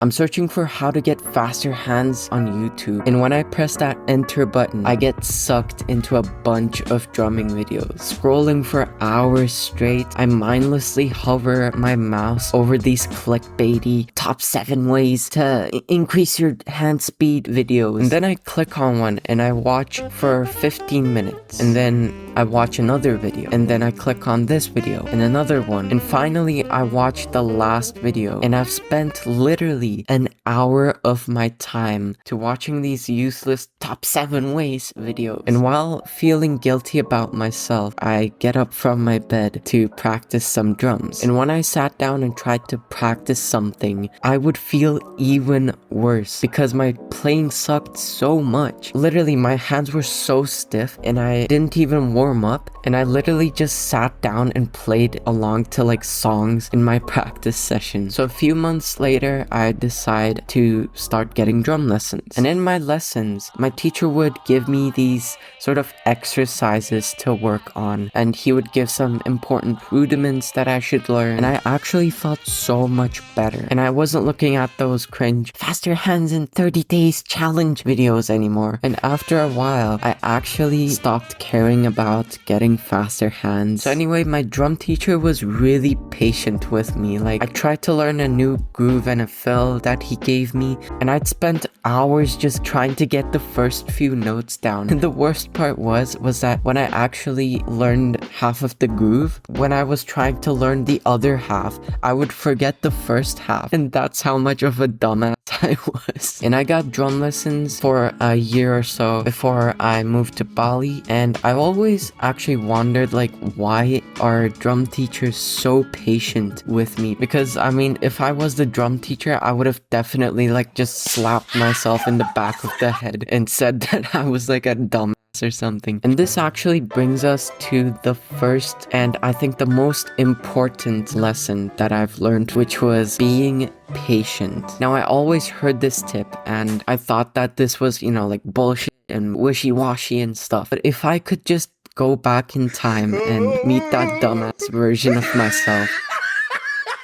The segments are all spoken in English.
I'm searching for how to get faster hands on YouTube, and when I press that enter button, I get sucked into a bunch of drumming videos. Scrolling for hours straight, I mindlessly hover my mouse over these clickbaity top 7 ways to increase your hand speed videos. And then I click on one and I watch for 15 minutes. And then I watch another video. And then I click on this video and another one. And finally, I watch the last video. And I've spent literally an hour of my time to watching these useless top 7 ways videos. And while feeling guilty about myself, I get up from my bed to practice some drums. And when I sat down and tried to practice something, I would feel even worse because my playing sucked so much. Literally, my hands were so stiff and I didn't even warm up, and I literally just sat down and played along to like songs in my practice session. So a few months later, I decide to start getting drum lessons. And in my lessons, my teacher would give me these sort of exercises to work on, and he would give some important rudiments that I should learn, and I actually felt so much better. And I wasn't looking at those cringe faster hands in 30 days challenge videos anymore. And after a while, I actually stopped caring about getting faster hands. So anyway, my drum teacher was really patient with me. Like, I tried to learn a new groove and a fill that he gave me, and I'd spent hours just trying to get the first few notes down. And the worst part was that when I actually learned half of the groove, when I was trying to learn the other half, I would forget the first half. And that's how much of a dumbass I was. And I got drum lessons for a year or so before I moved to Bali, and I've always actually wondered, like, why are drum teachers so patient with me? Because I mean, if I was the drum teacher, I would have definitely like just slapped myself in the back of the head and said that I was like a dumbass or something. And this actually brings us to the first and I think the most important lesson that I've learned, which was being patient. Now, I always heard this tip and I thought that this was, you know, like bullshit and wishy-washy and stuff. But if I could just go back in time and meet that dumbass version of myself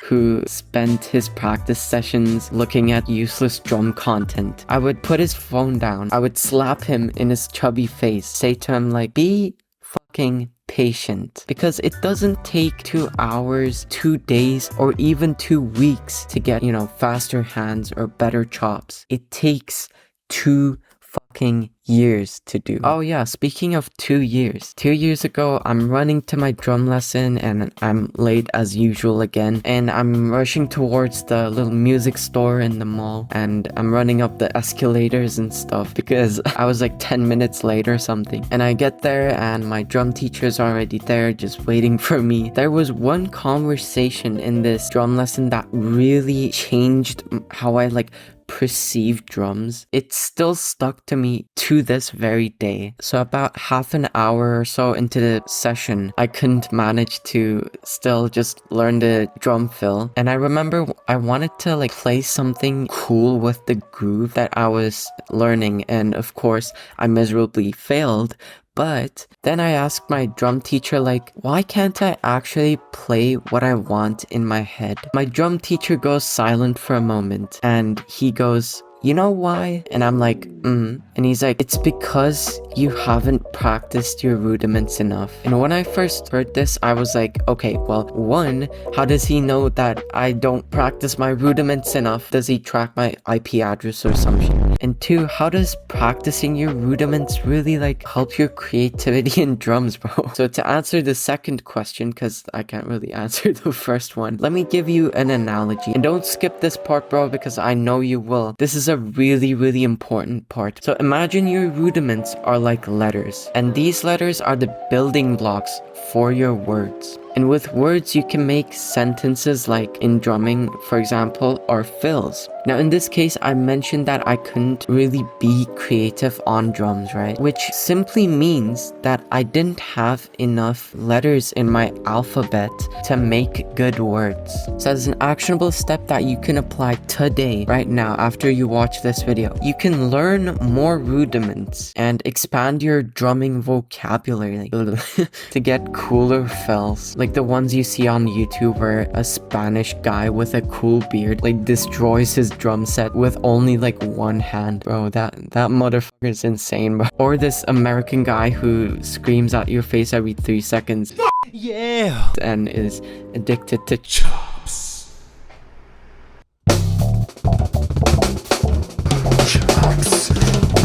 who spent his practice sessions looking at useless drum content, I would put his phone down, I would slap him in his chubby face, say to him like, be fucking patient, because it doesn't take 2 hours, 2 days, or even 2 weeks to get, you know, faster hands or better chops. It takes 2 fucking years to do. Oh yeah, speaking of 2 years. 2 years ago, I'm running to my drum lesson and I'm late as usual again. And I'm rushing towards the little music store in the mall. And I'm running up the escalators and stuff because I was like 10 minutes late or something. And I get there and my drum teacher's already there just waiting for me. There was one conversation in this drum lesson that really changed how I like perceived drums. It still stuck to me to this very day. So about half an hour or so into the session, I couldn't manage to still just learn the drum fill. And I remember I wanted to like play something cool with the groove that I was learning, and of course I miserably failed. But then I asked my drum teacher, like, why can't I actually play what I want in my head? My drum teacher goes silent for a moment and he goes, you know why? And I'm like, And he's like, it's because you haven't practiced your rudiments enough. And when I first heard this, I was like, okay, well, one, how does he know that I don't practice my rudiments enough? Does he track my IP address or some shit? And two, how does practicing your rudiments really like help your creativity in drums, bro? So to answer the second question, because I can't really answer the first one, let me give you an analogy. And don't skip this part, bro, because I know you will. This is a really, really important part. So imagine your rudiments are like letters, and these letters are the building blocks for your words. And with words, you can make sentences like in drumming, for example, or fills. Now, in this case, I mentioned that I couldn't really be creative on drums, right? Which simply means that I didn't have enough letters in my alphabet to make good words. So as an actionable step that you can apply today, right now, after you watch this video, you can learn more rudiments and expand your drumming vocabulary to get cooler fills. Like, Like the ones you see on YouTube where a Spanish guy with a cool beard like destroys his drum set with only like one hand. Bro, that motherfucker is insane, bro. Or this American guy who screams at your face every 3 seconds. Yeah! And is addicted to chops.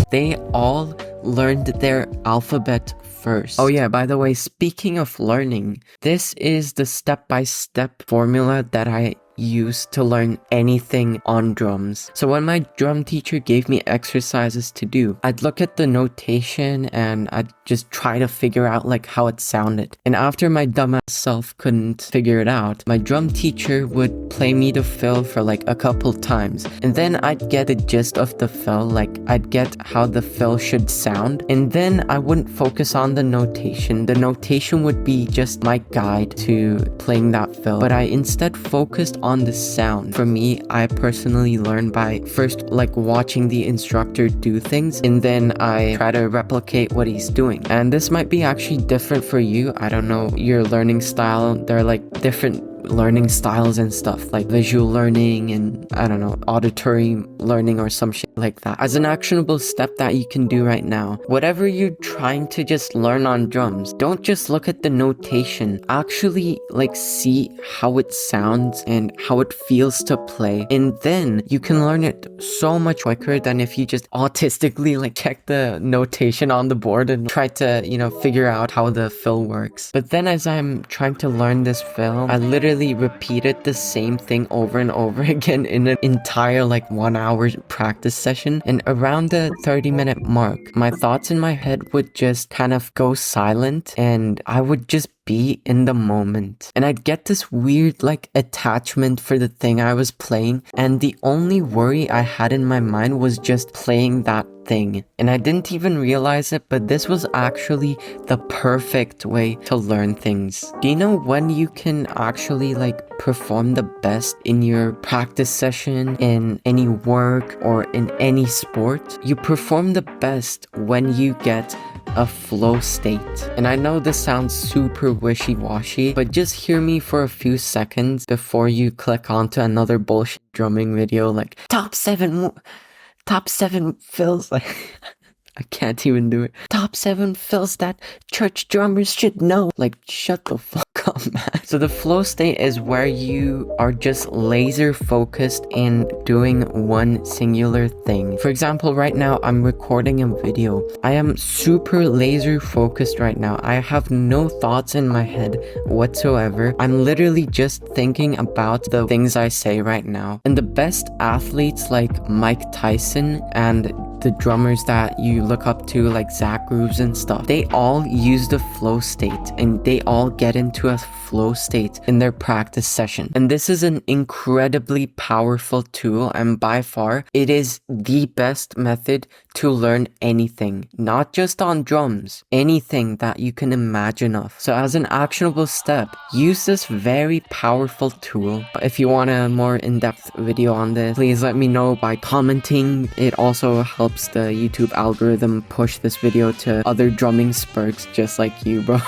They all learned their alphabet first. Oh yeah, by the way, speaking of learning, this is the step-by-step formula that I use to learn anything on drums. So when my drum teacher gave me exercises to do, I'd look at the notation and I'd just try to figure out like how it sounded. And after my dumbass self couldn't figure it out, my drum teacher would play me the fill for like a couple times. And then I'd get the gist of the fill, like I'd get how the fill should sound. And then I wouldn't focus on the notation. The notation would be just my guide to playing that fill. But I instead focused on the sound. For me, I personally learn by first like watching the instructor do things, and then I try to replicate what he's doing. And this might be actually different for you. I don't know your learning style. There are like different learning styles and stuff, like visual learning and I don't know, auditory learning or some shit like that. As an actionable step that you can do right now, whatever you're trying to just learn on drums, don't just look at the notation. Actually like see how it sounds and how it feels to play, and then you can learn it so much quicker than if you just autistically like check the notation on the board and try to, you know, figure out how the fill works. But then as I'm trying to learn this fill, I literally repeated the same thing over and over again in an entire like 1 hour practice session. And around the 30-minute mark, my thoughts in my head would just kind of go silent and I would just be in the moment. And I'd get this weird like attachment for the thing I was playing, and the only worry I had in my mind was just playing that thing. And I didn't even realize it, but this was actually the perfect way to learn things. Do you know when you can actually like perform the best in your practice session, in any work or in any sport? You perform the best when you get a flow state. And I know this sounds super wishy-washy, but just hear me for a few seconds before you click onto another bullshit drumming video like top 7 fills. Like I can't even do it. Top 7 fills that church drummers should know. Like, shut the fuck up, man. So the flow state is where you are just laser focused in doing one singular thing. For example, right now I'm recording a video. I am super laser focused right now. I have no thoughts in my head whatsoever. I'm literally just thinking about the things I say right now. And the best athletes like Mike Tyson and the drummers that you look up to like Zach Grooves and stuff, they all use the flow state and they all get into a flow state in their practice session. And this is an incredibly powerful tool, and by far it is the best method to learn anything, not just on drums, anything that you can imagine of. So as an actionable step, use this very powerful tool. If you want a more in-depth video on this, please let me know by commenting. It also helps the YouTube algorithm push this video to other drumming spurts just like you, bro.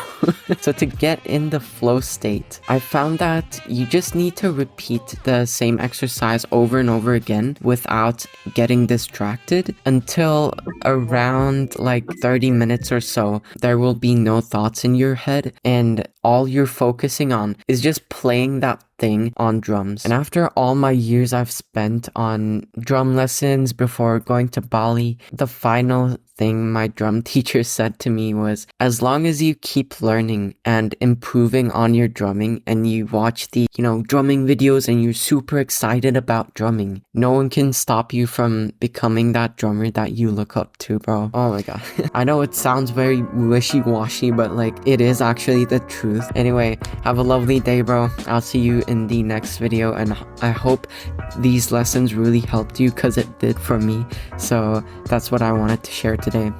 So to get in the flow state, I found that you just need to repeat the same exercise over and over again without getting distracted until around like 30 minutes or so. There will be no thoughts in your head and all you're focusing on is just playing that thing on drums. And after all my years I've spent on drum lessons before going to Bali, the final thing my drum teacher said to me was, as long as you keep learning and improving on your drumming and you watch the, drumming videos and you're super excited about drumming, no one can stop you from becoming that drummer that you look up to, bro. Oh my god. I know it sounds very wishy-washy, but like it is actually the truth. Anyway, have a lovely day, bro. I'll see you in the next video, and I hope these lessons really helped you because it did for me. So that's what I wanted to share today.